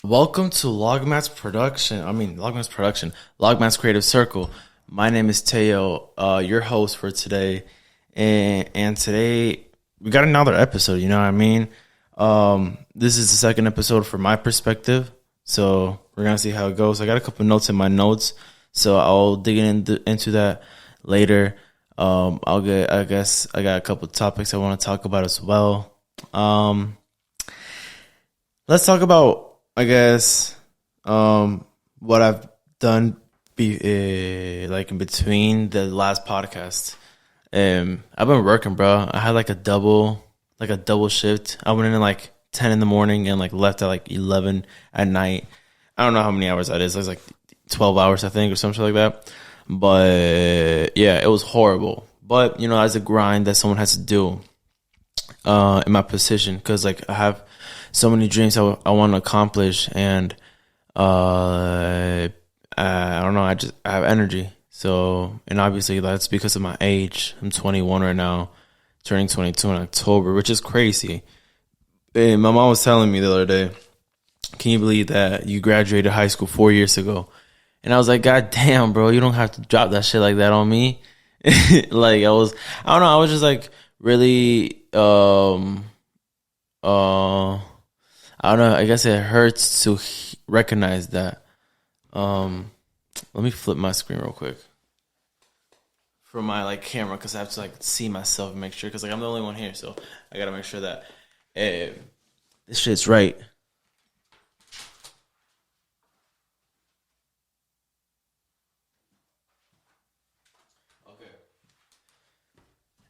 Welcome to Logmatt's Creative Circle. My name is Teyo, your host for today, and today we got another episode. You know what I mean? This is the second episode from my perspective, so we're gonna see how it goes. I got a couple notes in my notes, so I'll dig into that later. I guess I got a couple topics I want to talk about as well. Let's talk about, I guess, what I've done like in between the last podcast. I've been working, bro. I had like a double shift. I went in at like 10 in the morning and like left at like 11 at night. I don't know how many hours that is. It's like 12 hours, I think, or something like that. But yeah, it was horrible. But you know, that's a grind that someone has to do in my position, because like I have so many dreams I want to accomplish, and I don't know. I have energy. So, and obviously that's because of my age. I'm 21 right now, turning 22 in October, which is crazy. And my mom was telling me the other day, "Can you believe that you graduated high school 4 years ago?" And I was like, "God damn, bro, you don't have to drop that shit like that on me." Like I don't know. I was just like really, I don't know. I guess it hurts to recognize that. Let me flip my screen real quick for my like camera, because I have to like see myself and make sure, because like I'm the only one here, so I gotta make sure that this shit's right. Okay.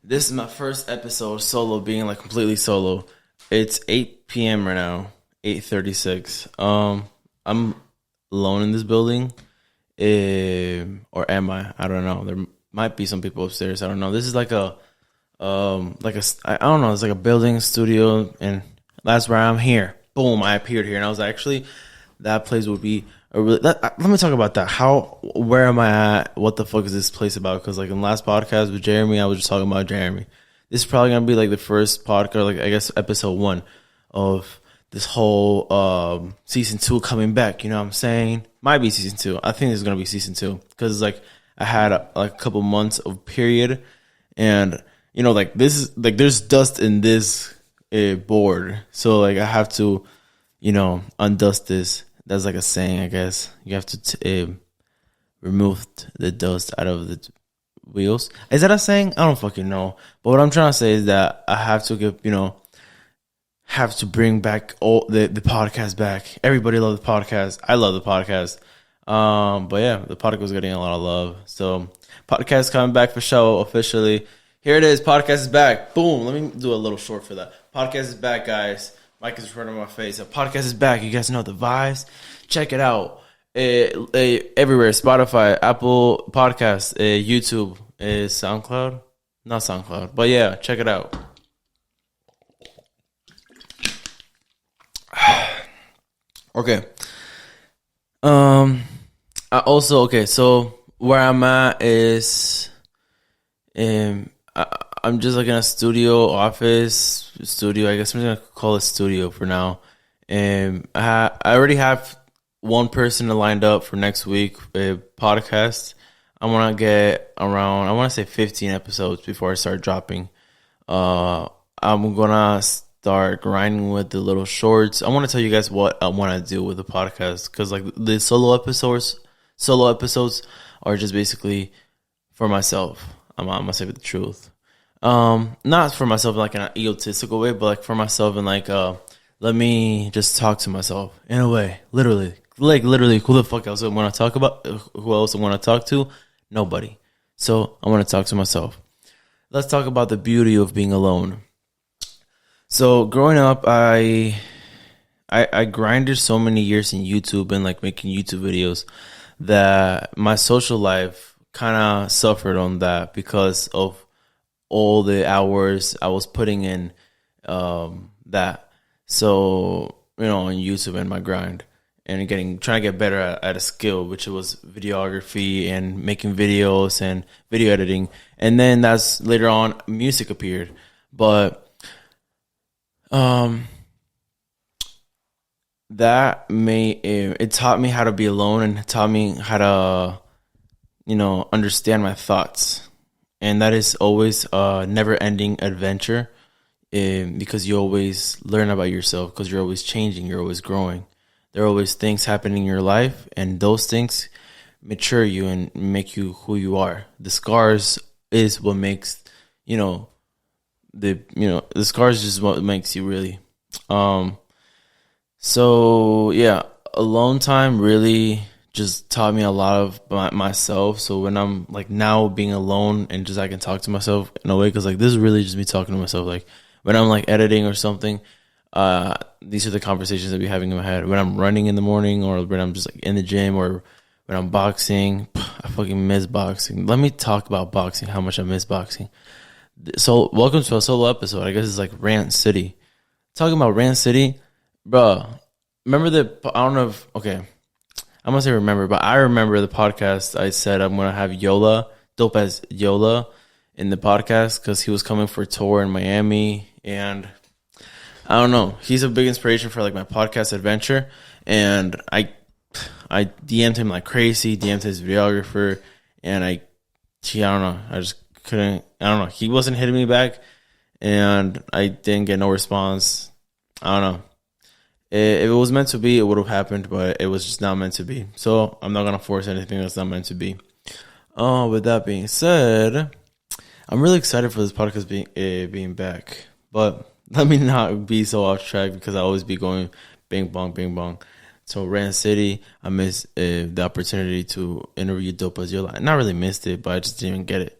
This is my first episode solo, being like completely solo. It's 8 p.m. right now, 8:36. I'm alone in this building. Or am I? I don't know. There might be some people upstairs. I don't know. This is like I don't know. It's like a building studio, and that's where I'm here. Boom! I appeared here, and I was actually, that place would be a really. Let me talk about that. Where am I at? What the fuck is this place about? Because like in the last podcast with Jeremy, I was just talking about Jeremy. This is probably gonna be like the first podcast, like I guess episode 1 of this whole season 2 coming back. You know what I'm saying? Might be season 2. I think it's gonna be season 2, because like I had like a couple months of period, and you know, like this is like there's dust in this board, so like I have to, you know, undust this. That's like a saying, I guess. You have to remove the dust out of the wheels. Is that a saying? I don't fucking know. But what I'm trying to say is that I have to get, you know, have to bring back all the podcast back. Everybody loves the podcast. I love the podcast. But yeah, the podcast was getting a lot of love. So podcast coming back for show officially. Here it is. Podcast is back. Boom. Let me do a little short for that. Podcast is back, guys. Mic is in front of my face. The podcast is back. You guys know the vibes. Check it out. Everywhere. Spotify, Apple Podcasts, YouTube, SoundCloud. Not SoundCloud. But yeah, check it out. Okay. So where I'm at is, I'm just like in a studio. I guess I'm gonna call it studio for now. I already have one person lined up for next week, a podcast. I want to get around, I want to say 15 episodes before I start dropping. I'm gonna start grinding with the little shorts. I want to tell you guys what I want to do with the podcast, because like the solo episodes are just basically for myself. I'm gonna say the truth. Not for myself in like an egotistical way, but like for myself in like let me just talk to myself in a way. Literally, who the fuck else I want to talk about? Who else I want to talk to? Nobody. So I want to talk to myself. Let's talk about the beauty of being alone. So growing up, I grinded so many years in YouTube and like making YouTube videos, that my social life kind of suffered on that, because of all the hours I was putting in that. So, you know, on YouTube and my grind, and trying to get better at a skill, which was videography and making videos and video editing. And then that's later on music appeared. But that it taught me how to be alone, and it taught me how to, understand my thoughts. And that is always a never ending adventure, because you always learn about yourself, because you're always changing, you're always growing. There are always things happening in your life, and those things mature you and make you who you are. The scars is what makes, you know, the scars is what makes you really. Um, so yeah, alone time really just taught me a lot of myself. So when I'm like now being alone and just I can talk to myself in a way, because like this is really just me talking to myself. Like when I'm like editing or something, these are the conversations I'll be having in my head. When I'm running in the morning, or when I'm just like in the gym, or when I'm boxing, I fucking miss boxing. Let me talk about boxing. How much I miss boxing. So welcome to a solo episode. I guess it's like Rant City. Talking about Rant City, bro. Remember the? I don't know if okay. I'm gonna say remember, but I remember the podcast. I said I'm gonna have Yola, dope as Yola, in the podcast because he was coming for a tour in Miami, and I don't know. He's a big inspiration for like my podcast adventure, and I DM'd him like crazy. DM'd his videographer, and I don't know. I just couldn't. I don't know. He wasn't hitting me back, and I didn't get no response. I don't know. If it was meant to be, it would have happened, but it was just not meant to be. So I'm not gonna force anything that's not meant to be. Oh, with that being said, I'm really excited for this podcast being back. But let me not be so off track because I always be going bing bong, bing bong. So Rand City, I missed the opportunity to interview Dope as Yola. I not really missed it, but I just didn't even get it,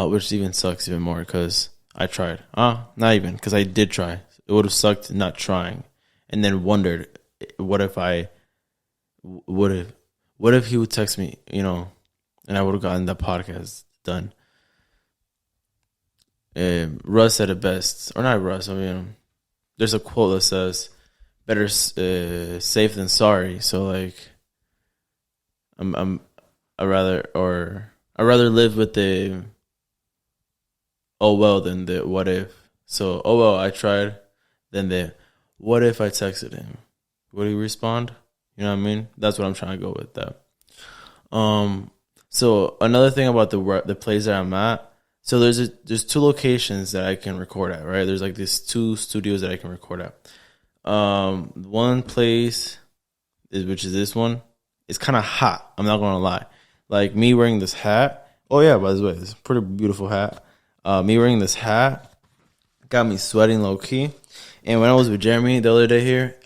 which even sucks even more because I tried. Not even because I did try. It would have sucked not trying, and then wondered, what if I would have, what if he would text me, and I would have gotten that podcast done. Russ said it best, or not Russ. I mean, there's a quote that says, "Better safe than sorry." So like, I rather live with the oh well than the what if. So oh well, I tried. Then the what if I texted him? Would he respond? You know what I mean? That's what I'm trying to go with that. So another thing about the place that I'm at. So there's two locations that I can record at, right? There's like these two studios that I can record at. One place which is this one. It's kind of hot. I'm not gonna lie. Like me wearing this hat. Oh yeah, by the way, it's a pretty beautiful hat. Me wearing this hat got me sweating low key. And when I was with Jeremy the other day here,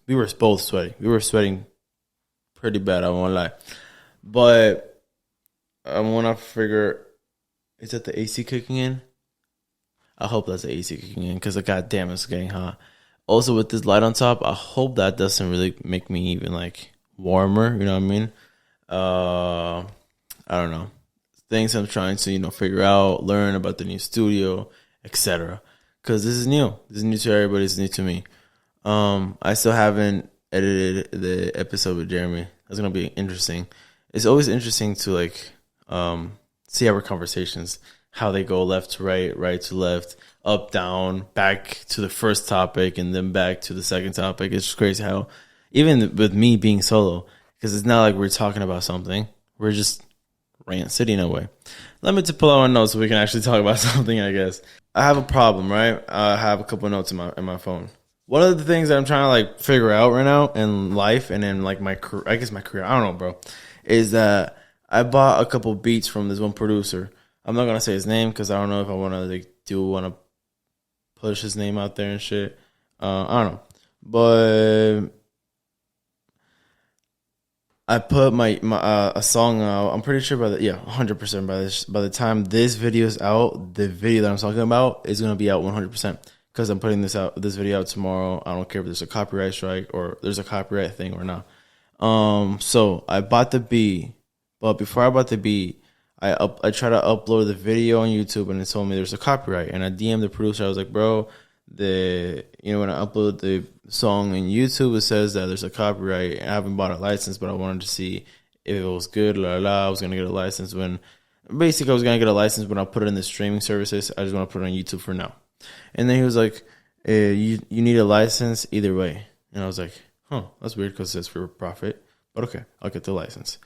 we were both sweating. We were sweating pretty bad. I won't lie. But I want to figure. Is that the AC kicking in? I hope that's the AC kicking in because goddamn, it's getting hot. Also, with this light on top, I hope that doesn't really make me even like warmer. You know what I mean? I don't know. Things I'm trying to figure out, learn about the new studio, etc. Because this is new. This is new to everybody. It's new to me. I still haven't edited the episode with Jeremy. That's gonna be interesting. It's always interesting to like see our conversations, how they go left to right, right to left, up, down, back to the first topic, and then back to the second topic. It's just crazy how, even with me being solo, because it's not like we're talking about something. We're just Rant City in a way. Let me pull out my notes so we can actually talk about something, I guess. I have a problem, right? I have a couple notes in my phone. One of the things that I'm trying to like figure out right now in life and in like my career, I guess my career, I don't know, bro, is that I bought a couple beats from this one producer. I'm not gonna say his name because I don't know if I want to push his name out there and shit. I don't know, but I put my a song out. I'm pretty sure 100% by the time this video is out, the video that I'm talking about is gonna be out 100% because I'm putting this video out tomorrow. I don't care if there's a copyright strike or there's a copyright thing or not. So I bought the beat. But before I bought the beat, I tried to upload the video on YouTube and it told me there's a copyright. And I DM'd the producer. I was like, bro, when I upload the song on YouTube, it says that there's a copyright. I haven't bought a license, but I wanted to see if it was good. I was gonna get a license when I was gonna get a license when I put it in the streaming services. I just want to put it on YouTube for now. And then he was like, you need a license either way. And I was like, Huh, that's weird because it says free for profit. But okay, I'll get the license.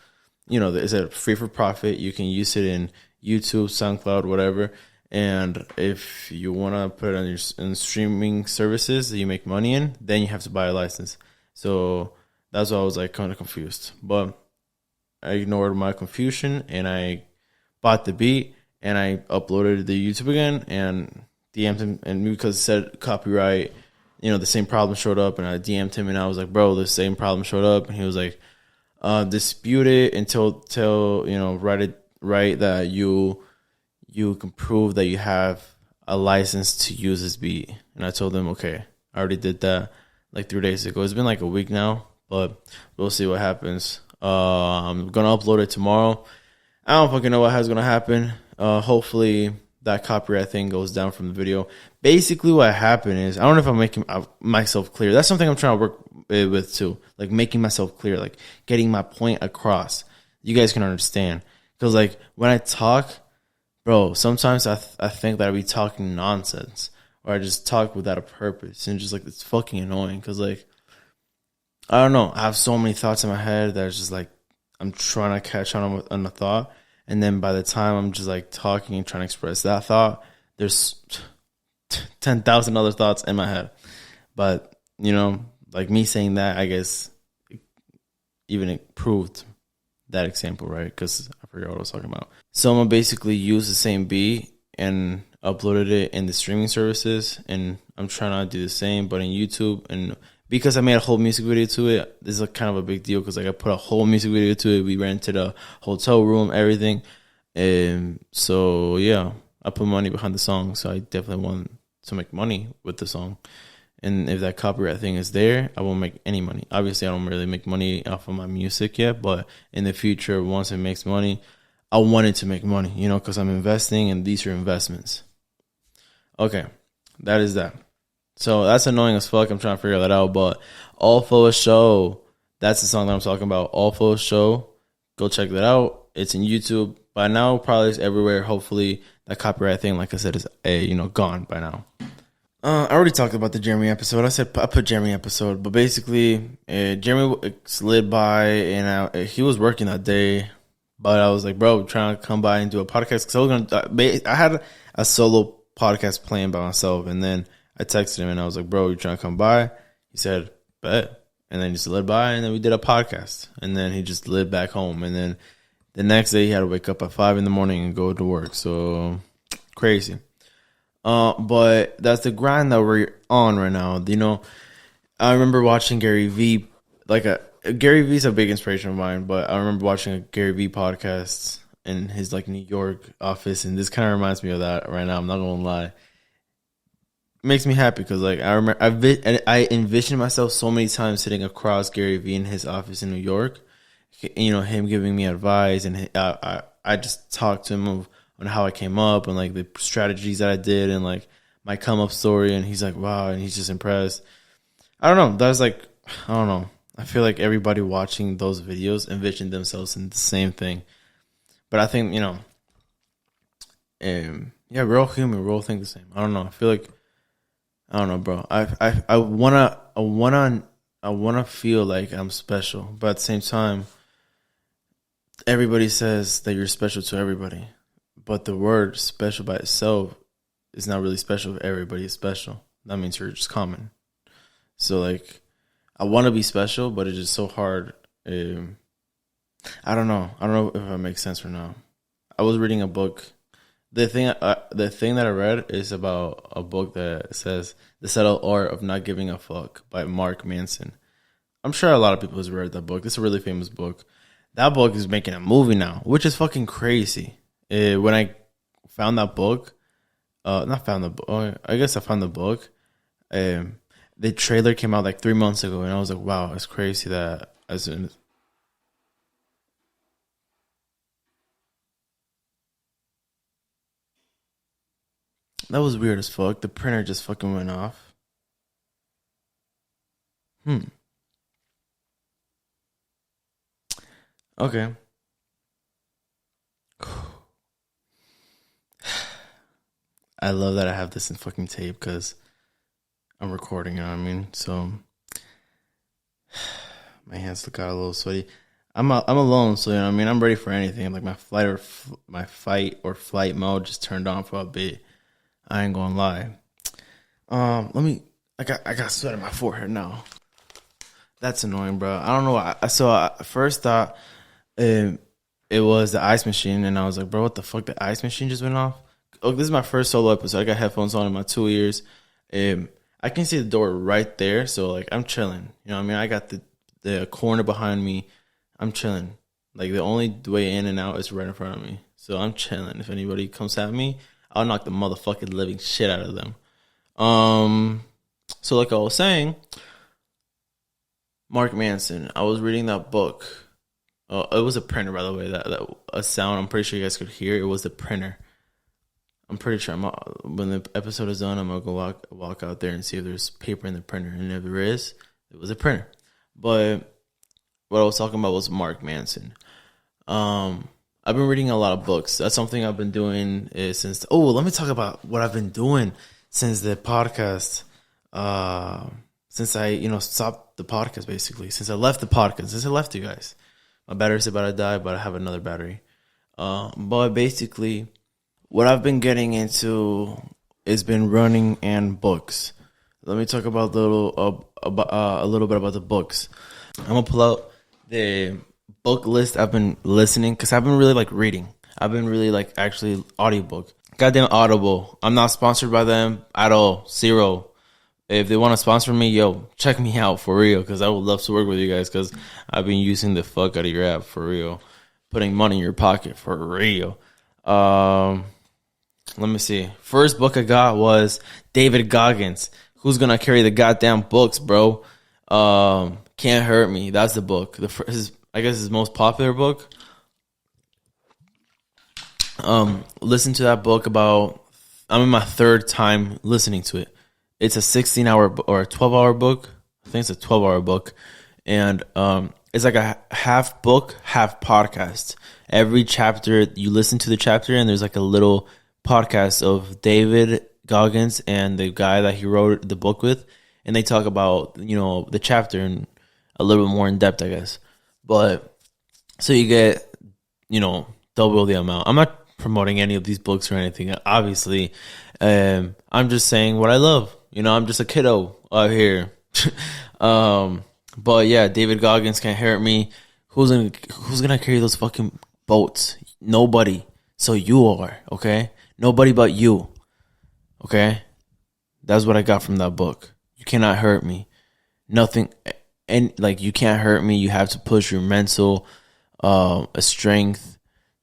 Is it free for profit? You can use it in YouTube, SoundCloud, whatever. And if you want to put it on your streaming services that you make money in, then you have to buy a license. So that's why I was like kind of confused. But I ignored my confusion and I bought the beat and I uploaded it to YouTube again and DM'd him. And because it said copyright, the same problem showed up and I DM'd him and I was like, bro, the same problem showed up. And he was like, dispute it until write that you can prove that you have a license to use this beat. And I told him, okay, I already did that like 3 days ago. It's been like a week now, but we'll see what happens. I'm gonna upload it tomorrow. I don't fucking know what is gonna happen. Hopefully that copyright thing goes down from the video. Basically, what happened is I don't know if I'm making myself clear. That's something I'm trying to work with too, like making myself clear, like getting my point across. You guys can understand because like when I talk, bro, sometimes I think that I be talking nonsense or I just talk without a purpose and just like it's fucking annoying because like I don't know. I have so many thoughts in my head that it's just like I'm trying to catch on a thought. And then by the time I'm just like talking and trying to express that thought, there's 10,000 other thoughts in my head. But, like me saying that, I guess even it proved that example, right? Because I forgot what I was talking about. Someone basically used the same beat and uploaded it in the streaming services. And I'm trying to do the same, but in YouTube. And because I made a whole music video to it, this is kind of a big deal because like I put a whole music video to it. We rented a hotel room, everything. And so, yeah, I put money behind the song. So I definitely want to make money with the song. And if that copyright thing is there, I won't make any money. Obviously, I don't really make money off of my music yet. But in the future, once it makes money, I want it to make money, because I'm investing and these are investments. Okay, that is that. So that's annoying as fuck. I'm trying to figure that out. But All For Show, that's the song that I'm talking about. All For Show. Go check that out. It's in YouTube. By now, probably it's everywhere. Hopefully, that copyright thing, like I said, is gone by now. I already talked about the Jeremy episode. I said I put Jeremy episode. But basically, Jeremy slid by and he was working that day. But I was like, bro, trying to come by and do a podcast. Because I had a solo podcast playing by myself. And then I texted him and I was like, bro, you trying to come by? He said, bet. And then he slid by and then we did a podcast. And then he just lived back home. And then the next day he had to wake up at 5 a.m. and go to work. So crazy. But that's the grind that we're on right now. I remember watching Gary Vee. Gary Vee's a big inspiration of mine. But I remember watching a Gary Vee podcast in his like New York office. And this kind of reminds me of that right now. I'm not going to lie. Makes me happy because like I remember I envisioned myself so many times sitting across Gary Vee in his office in New York, him giving me advice and I just talked to him on how I came up and like the strategies that I did and like my come up story and he's like wow and he's just impressed. I don't know, that's like I don't know. I feel like everybody watching those videos envisioned themselves in the same thing, but I think yeah, we're all human, we're all think the same. I don't know. I feel like. I don't know, bro. I wanna feel like I'm special, but at the same time, everybody says that you're special to everybody, but the word "special" by itself is not really special if everybody is special. That means you're just common. So like, I want to be special, but it's just so hard. I don't know. I don't know if it makes sense or not. I was reading a book. The thing that I read is about a book that says The Subtle Art of Not Giving a Fuck by Mark Manson. I'm sure a lot of people have read that book. It's a really famous book. That book is making a movie now, which is fucking crazy. When I found that book, not found the book, I guess I found the book. The trailer came out like 3 months ago, and I was like, wow, it's crazy that as soon as that was weird as fuck. The printer just fucking went off. Hmm. Okay. I love that I have this in fucking tape because I'm recording, you know what I mean? So My hands got a little sweaty. I'm alone, so you know what I mean. I'm ready for anything. Like my fight or flight mode just turned on for a bit. I ain't gonna lie. Let me. I got sweat on my forehead now. That's annoying, bro. I don't know. I first thought it was the ice machine, and I was like, bro, what the fuck? The ice machine just went off. Oh, this is my first solo episode. I got headphones on in my 2 ears. I can see the door right there, so like I'm chilling. You know what I mean? I got the corner behind me. I'm chilling. Like the only way in and out is right in front of me. So I'm chilling. If anybody comes at me, I'll knock the motherfucking living shit out of them. So like I was saying, Mark Manson. I was reading that book. It was a printer, by the way. That a sound. I'm pretty sure you guys could hear. It was the printer. I'm pretty sure. When the episode is done, I'm gonna go walk out there and see if there's paper in the printer, and if there is, it was a printer. But what I was talking about was Mark Manson. I've been reading a lot of books. That's something I've been doing since. Oh, let me talk about what I've been doing since the podcast. Since I stopped the podcast, basically. Since I left the podcast, since I left you guys, my battery's about to die, but I have another battery. But basically, what I've been getting into has been running and books. Let me talk about a little bit about the books. I'm gonna pull out the book list I've been listening, because I've been really like reading. I've been really like actually audiobook. Goddamn Audible. I'm not sponsored by them at all. Zero. If they want to sponsor me, yo, check me out for real, because I would love to work with you guys, because I've been using the fuck out of your app for real. Putting money in your pocket for real. Let me see. First book I got was David Goggins. Who's Gonna Carry the Goddamn Books, bro? Can't Hurt Me. That's the book. I guess his most popular book. Listen to that book I'm in my third time listening to it. It's a 16-hour or a 12-hour book. I think it's a 12-hour book. And it's like a half book, half podcast. Every chapter, you listen to the chapter, and there's like a little podcast of David Goggins and the guy that he wrote the book with. And they talk about, the chapter and a little bit more in depth, I guess. But so you get, double the amount. I'm not promoting any of these books or anything. Obviously, I'm just saying what I love. I'm just a kiddo out here. But yeah, David Goggins, Can't Hurt Me. Who's gonna carry those fucking boats? Nobody. So you are, okay? Nobody but you. Okay? That's what I got from that book. You cannot hurt me. Nothing, and like you can't hurt me. You have to push your mental strength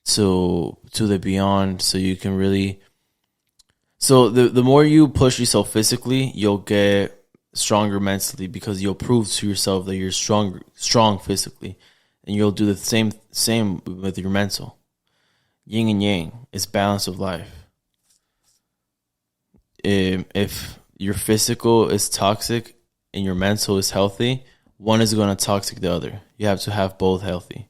to the beyond, so you can really. So the more you push yourself physically, you'll get stronger mentally, because you'll prove to yourself that you're strong physically, and you'll do the same with your mental. Yin and yang is balance of life. If your physical is toxic and your mental is healthy, one is going to toxic the other. You have to have both healthy.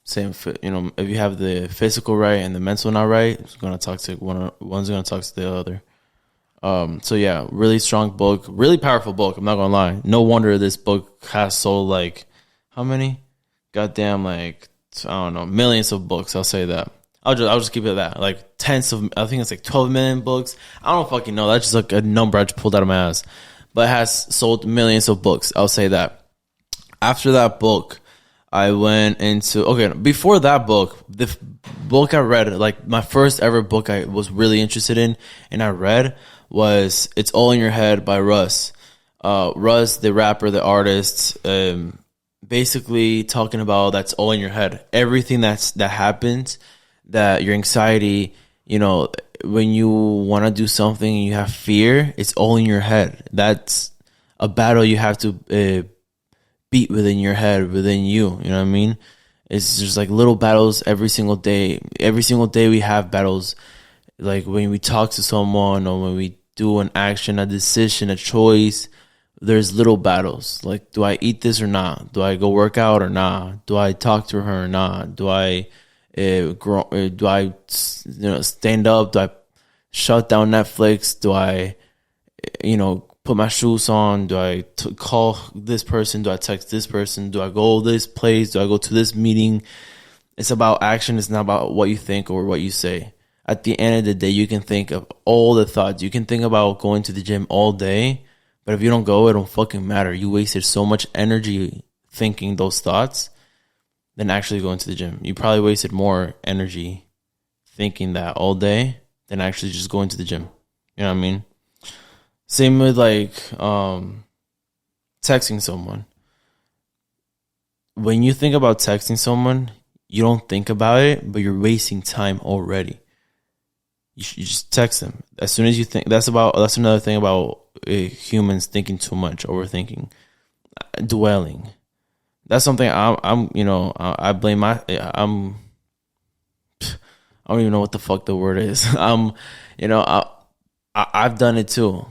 Same, if you have the physical right and the mental not right, it's going to toxic one's going to toxic the other. So yeah, really strong book, really powerful book. I'm not gonna lie. No wonder this book has sold like how many? Goddamn, like I don't know, millions of books. I'll say that. I'll just keep it at that. Like I think it's like 12 million books. I don't fucking know. That's just like a number I just pulled out of my ass. But it has sold millions of books. I'll say that. After that book, I went into before that book, the book I read, like my first ever book I was really interested in and I read was It's All in Your Head by Russ. Russ, the rapper, the artist, basically talking about that's all in your head. Everything that happens, that your anxiety, when you want to do something and you have fear, it's all in your head. That's a battle you have to beat within your head, within you. You know what I mean? It's just like little battles every single day. Every single day we have battles. Like when we talk to someone or when we do an action, a decision, a choice, there's little battles. Like, do I eat this or not? Do I go work out or not? Do I talk to her or not? Do I stand up? Do I shut down Netflix? Do I, put put my shoes on? Do I call this person? Do I text this person? Do I go this place? Do I go to this meeting? It's about action. It's not about what you think or what you say. At the end of the day, you can think of all the thoughts. You can think about going to the gym all day, but if you don't go, it don't fucking matter. You wasted so much energy thinking those thoughts than actually going to the gym. You probably wasted more energy thinking that all day than actually just going to the gym. You know what I mean? Same with like texting someone. When you think about texting someone, you don't think about it, but you're wasting time already. You just text them as soon as you think. That's another thing about humans thinking too much, overthinking, dwelling. That's something I blame I don't even know what the fuck the word is. I've done it too.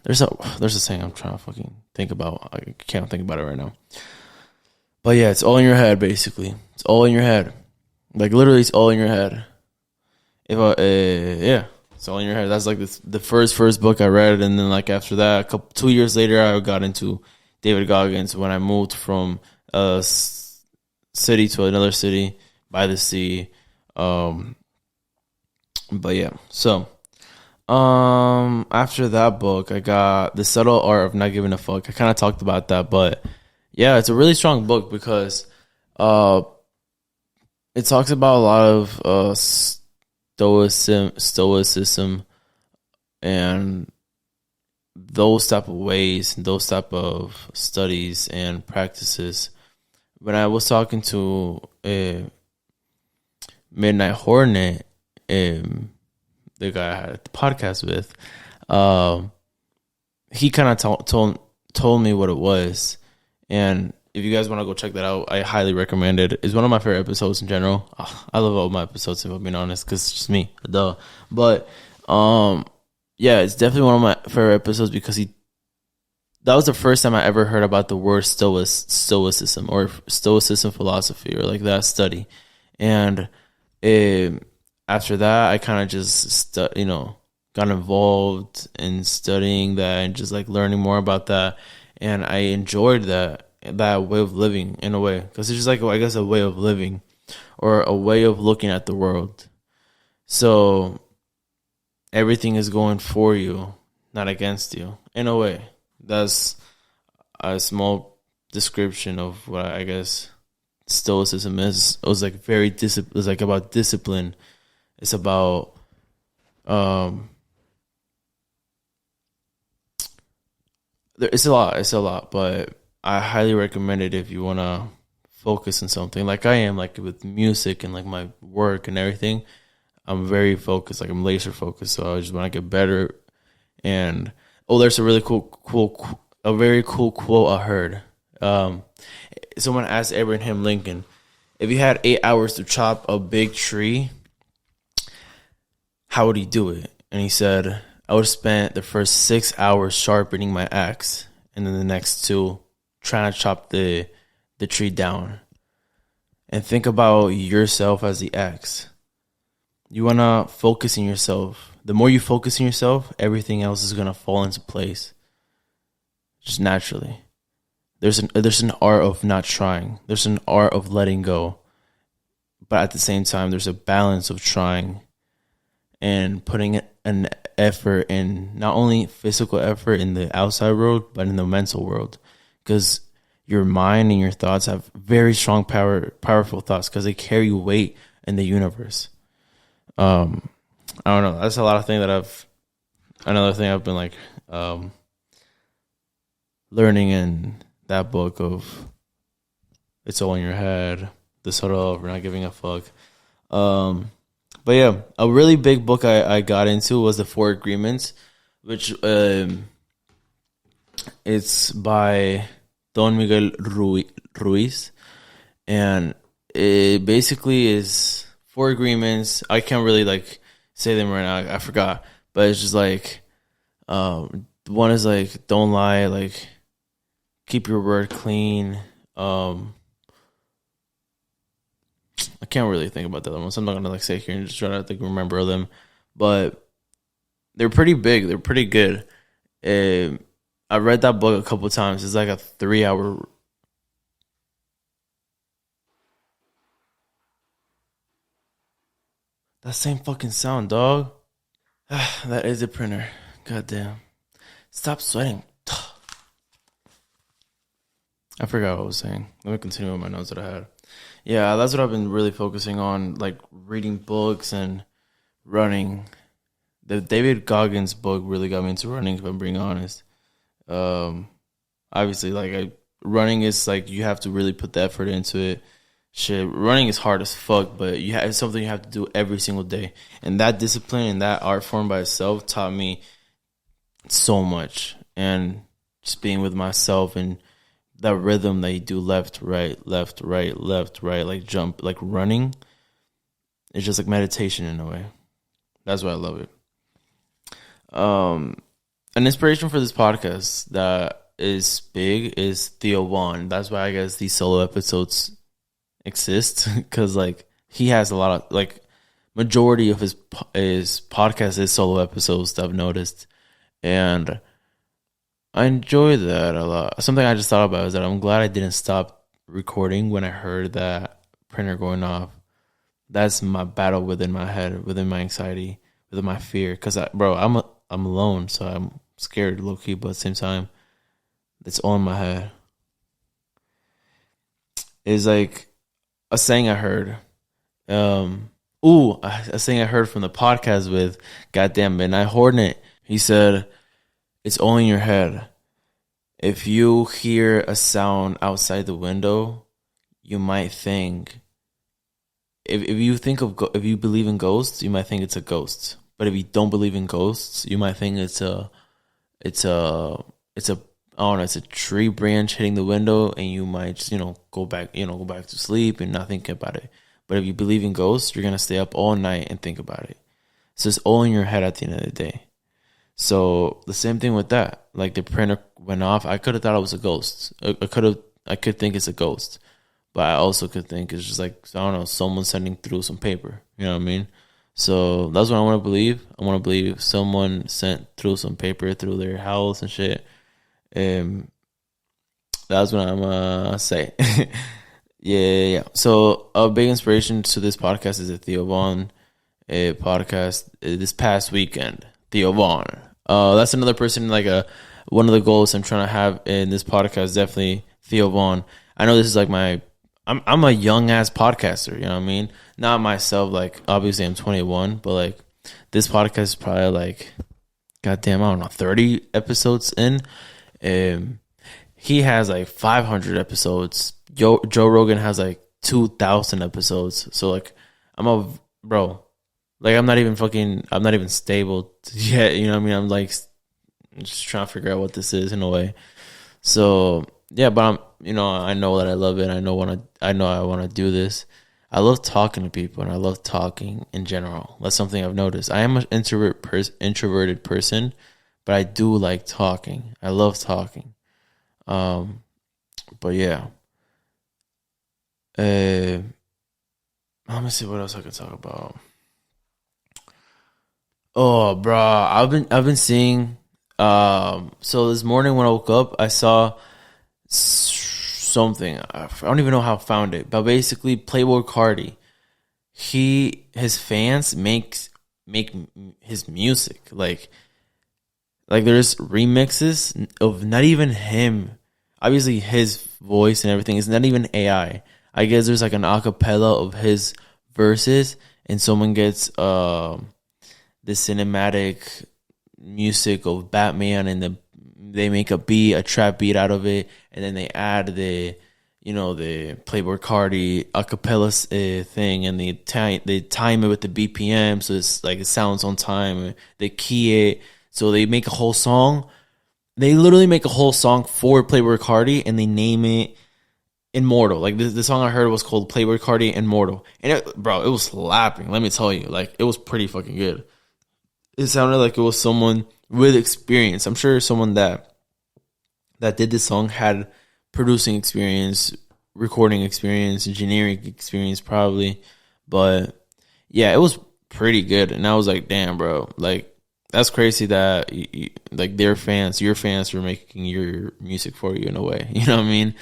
There's a saying I'm trying to fucking think about. I can't think about it right now. But yeah, it's all in your head, basically. It's all in your head. Like, literally, it's all in your head. It's all in your head. That's like the first book I read. And then, like, after that, 2 years later, I got into David Goggins when I moved from a city to another city by the sea. But yeah, so after that book, I got The Subtle Art of Not Giving a Fuck. I kind of talked about that, but yeah, it's a really strong book because it talks about a lot of stoicism and those type of ways, those type of studies and practices. When I was talking to Midnight Hornet, the guy I had the podcast with, he kind of told me what it was. And if you guys want to go check that out, I highly recommend it. It's one of my favorite episodes in general. I love all my episodes, if I'm being honest, because it's just me. Duh. But yeah, it's definitely one of my favorite episodes because that was the first time I ever heard about the word stoicism or stoicism philosophy or like that study. And after that, I kind of just got involved in studying that and just like learning more about that. And I enjoyed that way of living in a way, because it's just like, I guess, a way of living or a way of looking at the world. So everything is going for you, not against you, in a way. That's a small description of what I guess stoicism is. It was like it was like about discipline. It's about it's a lot, but I highly recommend it if you want to focus on something like I am, like with music and like my work and everything. I'm very focused, like I'm laser focused, so I just want to get better. And there's a really a very cool quote I heard. Someone asked Abraham Lincoln, if he had 8 hours to chop a big tree, how would he do it? And he said, I would have spent the first 6 hours sharpening my axe, and then the next 2 trying to chop the tree down. And think about yourself as the axe. You want to focus on yourself. The more you focus on yourself, everything else is going to fall into place. Just naturally. There's an art of not trying. There's an art of letting go. But at the same time, there's a balance of trying and putting an effort in, not only physical effort in the outside world, but in the mental world. Because your mind and your thoughts have very strong powerful thoughts, because they carry weight in the universe. I don't know. That's a lot of things another thing I've been like learning in that book of It's All in Your Head, The Subtle of Not Giving a Fuck. But yeah, a really big book I got into was The Four Agreements, which it's by Don Miguel Ruiz, and it basically is 4 agreements. I can't really like say them right now. I forgot, but it's just like one is like, don't lie, like keep your word clean. I can't really think about the other ones. I'm not gonna like sit here and just try to remember them, but They're pretty big. They're pretty good. I read that book a couple times. It's like a 3 hour. That same fucking sound, dog. That is a printer. Goddamn. Stop sweating. I forgot what I was saying. Let me continue with my notes that I had. Yeah, that's what I've been really focusing on, like reading books and running. The David Goggins book really got me into running, if I'm being honest. Um, Obviously, running is like you have to really put the effort into it. Shit, running is hard as fuck, but it's something you have to do every single day. And that discipline and that art form by itself taught me so much. And just being with myself and that rhythm that you do left, right, left, right, left, right, like jump, like running. It's just like meditation in a way. That's why I love it. An inspiration for this podcast that is big is Theo Vaughn. That's why I guess these solo episodes exist, because like he has a lot of like majority of his podcast is solo episodes that I've noticed, and I enjoy that a lot. Something I just thought about is that I'm glad I didn't stop recording when I heard that printer going off. That's my battle within my head, within my anxiety, within my fear. Because I'm alone, so I'm scared, low key, but at the same time, it's all in my head. It's like a saying I heard. A saying I heard from the podcast with goddamn Midnight Hornet. He said, "It's all in your head. If you hear a sound outside the window, you might think. If you believe in ghosts, you might think it's a ghost. But if you don't believe in ghosts, you might think it's a I don't know, it's a tree branch hitting the window, and you might just, go back to sleep and not think about it. But if you believe in ghosts, you're gonna stay up all night and think about it. So it's all in your head at the end of the day. So the same thing with that. Like the printer went off. I could have thought it was a ghost. I could think it's a ghost, but I also could think it's just like, I don't know, someone sending through some paper. You know what I mean? So that's what I want to believe. I want to believe someone sent through some paper through their house and shit. That's what I'm gonna say. Yeah. So a big inspiration to this podcast is a Theo Vaughn podcast this past weekend. Theo Vaughn. That's another person, like one of the goals I'm trying to have in this podcast. Definitely Theo Vaughn. I know this is like I'm a young ass podcaster. You know what I mean? Not myself. Like obviously I'm 21, but like this podcast is probably like, goddamn, I don't know, 30 episodes in. He has like 500 episodes. Joe Rogan has like 2,000 episodes. So like I'm not even stable yet. You know what I mean? I'm like just trying to figure out what this is in a way. So yeah, but I know that I love it. I know I want to do this. I love talking to people, and I love talking in general. That's something I've noticed. I am an introverted person, but I do like talking. I love talking. But yeah. Let me see what else I can talk about. Oh, bro, I've been seeing. So this morning when I woke up, I saw something. I don't even know how I found it, but basically, Playboi Carti, his fans make his music like there's remixes of not even him. Obviously, his voice and everything is not even AI. I guess there's like an acapella of his verses, and someone gets the cinematic music of Batman, and they make a trap beat out of it, and then they add the Playboi Carti acapella thing, and they time it with the BPM, so it's like it sounds on time. They key it, so they make a whole song. They literally make a whole song for Playboi Carti, and they name it Immortal. Like the song I heard was called Playboi Carti Immortal, and it was slapping. Let me tell you, like it was pretty fucking good. It sounded like it was someone with experience. I'm sure someone that did this song had producing experience, recording experience, engineering experience probably. But yeah, it was pretty good. And I was like, damn, bro. Like that's crazy that like their fans, your fans, were making your music for you in a way. You know what I mean?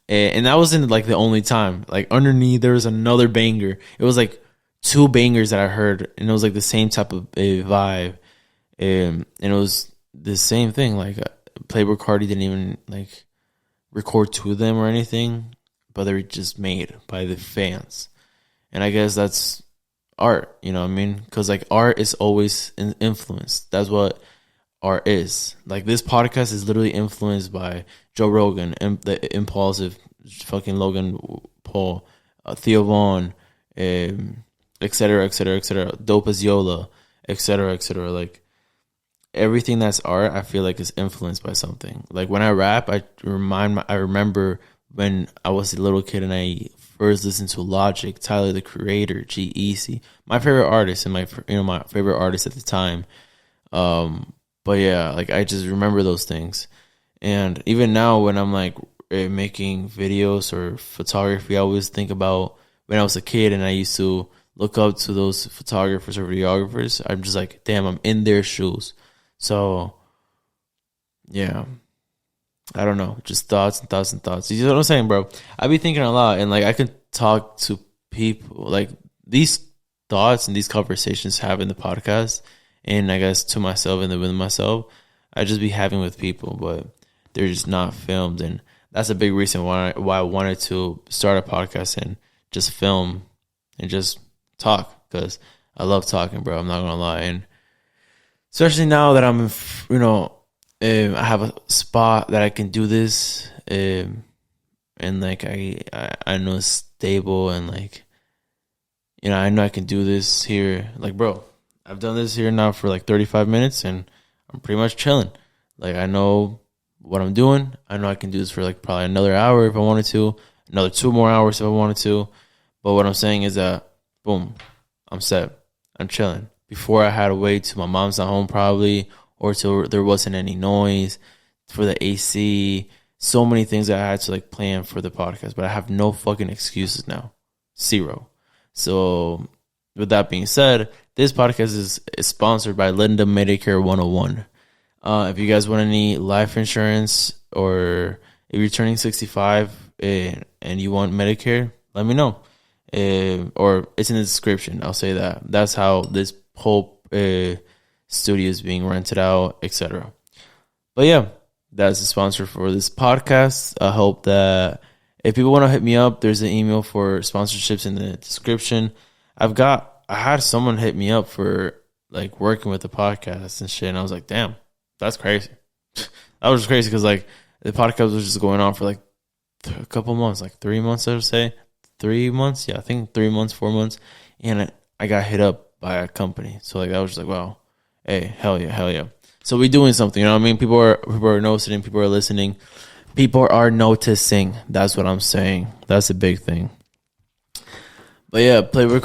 And that wasn't like the only time. Like underneath, there was another banger. It was like two bangers that I heard, and it was like the same type of vibe. And it was the same thing. Like Playboi Carti didn't even like record two of them or anything, but they were just made by the fans. And I guess that's art, you know what I mean? Because like art is always influenced. That's what art is. Like this podcast is literally influenced by Joe Rogan and the impulsive fucking Logan Paul, Theo Vaughn, et cetera, et cetera, et cetera, Dope as Yola, et cetera, et cetera. Like everything that's art, I feel like is influenced by something. Like when I rap, I remember when I was a little kid and I first listened to Logic, Tyler the Creator, G-Eazy, my favorite artist and my favorite artist at the time. But yeah, like I just remember those things. And even now when I'm like making videos or photography, I always think about when I was a kid and I used to look up to those photographers or videographers. I'm just like, damn, I'm in their shoes. So yeah, I don't know, just thoughts and thoughts and thoughts. You know what I'm saying, bro? I be thinking a lot, and like I could talk to people like these thoughts and these conversations have in the podcast, and I guess to myself and then with myself, I just be having with people, but they're just not filmed, and that's a big reason why I wanted to start a podcast and just film and just talk, because I love talking, bro. I'm not gonna lie, and especially now that I'm, I have a spot that I can do this, and like I know it's stable, and like, I know I can do this here. Like, bro, I've done this here now for like 35 minutes, and I'm pretty much chilling. Like, I know what I'm doing. I know I can do this for like probably another hour if I wanted to, another 2 more hours if I wanted to. But what I'm saying is that, boom, I'm set. I'm chilling. Before I had to wait till my mom's not home probably, or till there wasn't any noise for the AC. So many things that I had to like plan for the podcast, but I have no fucking excuses now. Zero. So with that being said, this podcast is sponsored by Linda Medicare 101. If you guys want any life insurance, or if you're turning 65 and you want Medicare, let me know. Or it's in the description. I'll say that. That's how this whole studio is being rented out, etc. But yeah, that's the sponsor for this podcast. I hope that if people want to hit me up, there's an email for sponsorships in the description. I had someone hit me up for like working with the podcast and shit, and I was like, damn, that's crazy. That was just crazy because like the podcast was just going on for like a couple months, like 3 months, I would say. 3 months, yeah, I think 3 months, 4 months, and I got hit up by a company. So like I was just like, wow, hey, hell yeah. So we doing something, you know what I mean? People are noticing, people are listening, people are noticing. That's what I'm saying. That's a big thing. But yeah, Playboi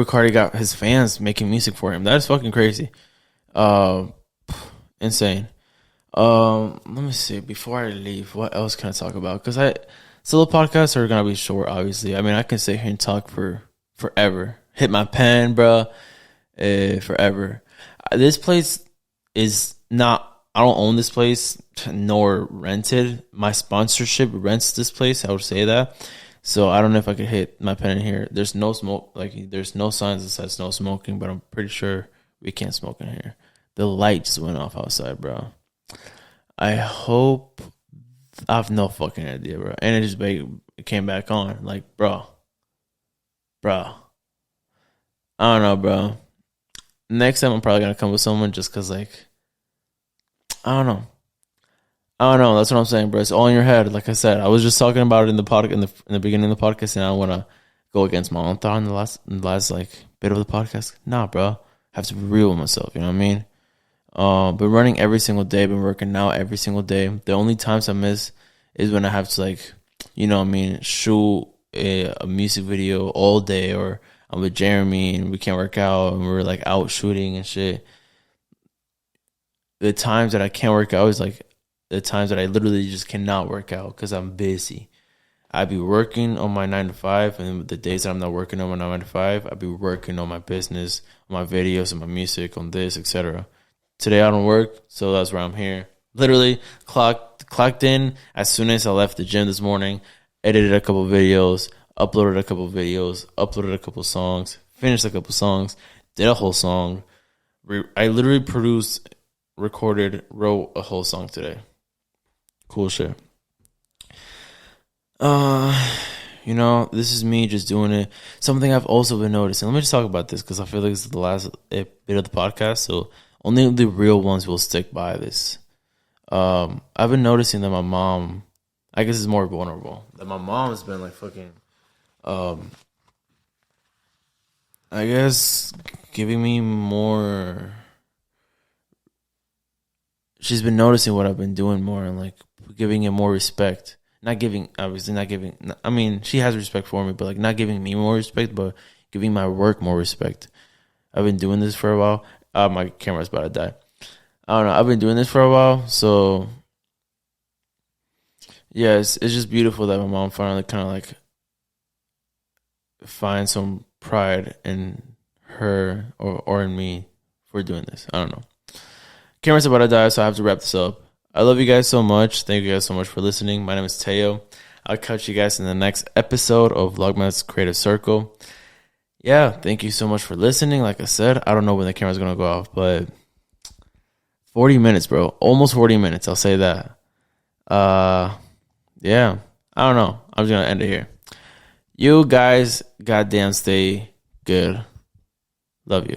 Carti got his fans making music for him. That's fucking crazy. Insane. Let me see. Before I leave, what else can I talk about? Because solo podcasts are gonna be short, obviously. I mean, I can sit here and talk for forever. Hit my pen, bro. Forever. This place is not. I don't own this place, nor rented. My sponsorship rents this place. I would say that. So I don't know if I could hit my pen in here. There's no smoke. Like there's no signs that says no smoking, but I'm pretty sure we can't smoke in here. The light just went off outside, bro. I hope. I have no fucking idea, bro. And it came back on. Like, bro. I don't know, bro. Next time I'm probably going to come with someone just because, like, I don't know. That's what I'm saying, bro. It's all in your head. Like I said, I was just talking about it in the beginning of the podcast, and I want to go against my own thought in the last like bit of the podcast. Nah, bro. I have to be real with myself. You know what I mean? Been running every single day. Been working out every single day. The only times I miss is when I have to like, you know what I mean, shoot a music video all day, or I'm with Jeremy and we can't work out and we're like out shooting and shit. The times that I can't work out is like the times that I literally just cannot work out because I'm busy. I be working on my 9 to 5, and the days that I'm not working on my 9 to 5, I be working on my business, on my videos, on my music, on this, etc. today I don't work, so that's where I'm here. Literally clocked in as soon as I left the gym this morning. Edited a couple videos, uploaded a couple videos, uploaded a couple songs, finished a couple songs, did a whole song. I literally produced, recorded, wrote a whole song today. Cool shit. This is me just doing it. Something I've also been noticing. Let me just talk about this because I feel like this is the last bit of the podcast, so only the real ones will stick by this. I've been noticing that my mom, I guess, is more vulnerable. That my mom has been like fucking, I guess, giving me more. She's been noticing what I've been doing more and like giving it more respect. Obviously not giving. I mean, she has respect for me, but like not giving me more respect, but giving my work more respect. I've been doing this for a while. My camera's about to die. I don't know. I've been doing this for a while, so yeah, it's just beautiful that my mom finally kind of like finds some pride in her or in me for doing this. I don't know. Camera's about to die, so I have to wrap this up. I love you guys so much. Thank you guys so much for listening. My name is Teyo. I'll catch you guys in the next episode of Logmatt's Creative Circle. Yeah, thank you so much for listening. Like I said, I don't know when the camera's going to go off, but 40 minutes, bro. Almost 40 minutes. I'll say that. Yeah. I don't know. I'm just going to end it here. You guys goddamn stay good. Love you.